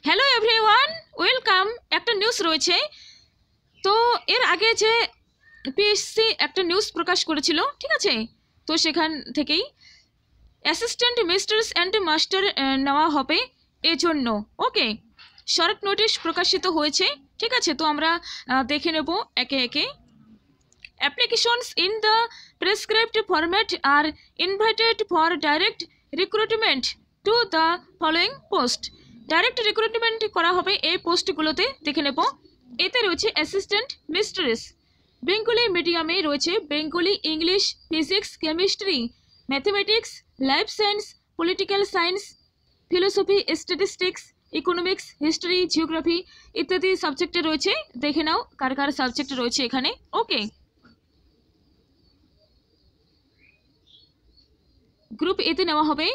Hello everyone, welcome. একটা news রয়েছে, তো এর আগে যে পিএসসি একটা নিউজ প্রকাশ করেছিল, ঠিক আছে, তো সেখান থেকেই অ্যাসিস্ট্যান্ট মিস্টার্স অ্যান্ড মাস্টার নেওয়া হবে এজন্য। ওকে, শর্ট নোটিশ প্রকাশিত হয়েছে, ঠিক আছে। তো আমরা দেখে নেব একে একে। Applications in the prescribed format are invited for direct recruitment to the following post. Direct recruitment করা হবে এই পোস্টগুলোতে, দেখে নেব। এতে রয়েছে অ্যাসিস্ট্যান্ট মিস্ট্রেস, বেঙ্গলি মিডিয়ামে রয়েছে Bengali, English, physics, chemistry, mathematics, life science, political science, philosophy, statistics, economics, history, geography ইত্যাদি সাবজেক্টে রয়েছে। দেখে নাও কার কার সাবজেক্ট রয়েছে এখানে। ওকে, গ্রুপ এতে নেওয়া হবে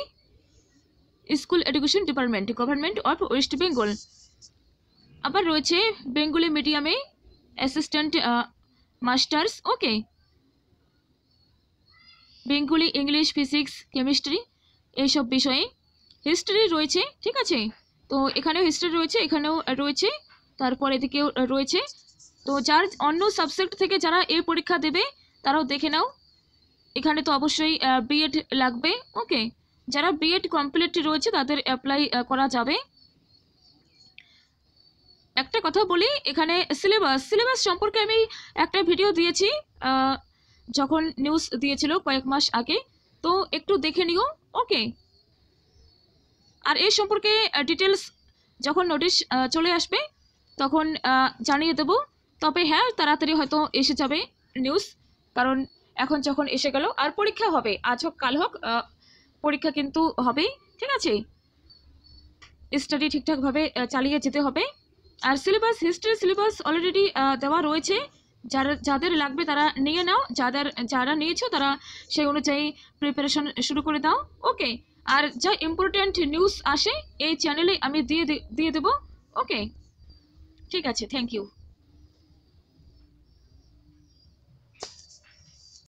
school education department, government of West Bengal. আবার রয়েছে বেঙ্গলি মিডিয়ামে অ্যাসিস্ট্যান্ট মাস্টার্স। ওকে, বেঙ্গলি, ইংলিশ, ফিজিক্স, কেমিস্ট্রি এইসব বিষয়ে। হিস্ট্রি রয়েছে, ঠিক আছে, তো এখানেও হিস্ট্রি রয়েছে, এখানেও রয়েছে, তারপর এদিকেও রয়েছে। তো যার অন্য সাবজেক্ট থেকে যারা এই পরীক্ষা দেবে তারাও দেখে নাও। এখানে তো অবশ্যই বিএড লাগবে। ওকে, যারা বিএড কমপ্লিট রয়েছে তাদের অ্যাপ্লাই করা যাবে। একটা কথা বলি, এখানে সিলেবাস সম্পর্কে আমি একটা ভিডিও দিয়েছি যখন নিউজ দিয়েছিল কয়েক মাস আগে, তো একটু দেখে নিও। ওকে, আর এই সম্পর্কে ডিটেলস যখন নোটিশ চলে আসবে তখন জানিয়ে দেব। তবে হ্যাঁ, তাড়াতাড়ি হয়তো এসে যাবে নিউজ, কারণ এখন যখন এসে গেল আর পরীক্ষা হবে, আজ হোক কাল হোক পরীক্ষা কিন্তু হবেই, ঠিক আছে। স্টাডি ঠিকঠাকভাবে চালিয়ে যেতে হবে। আর সিলেবাস, হিস্ট্রি সিলেবাস অলরেডি দেওয়া রয়েছে, যাদের লাগবে তারা নিয়ে নাও, যারা নিয়েছো তারা সেই অনুযায়ী প্রিপারেশন শুরু করে দাও। ওকে, আর যা ইম্পর্ট্যান্ট নিউজ আসে এই চ্যানেলে আমি দিয়ে দেবো। ওকে, ঠিক আছে, থ্যাংক ইউ।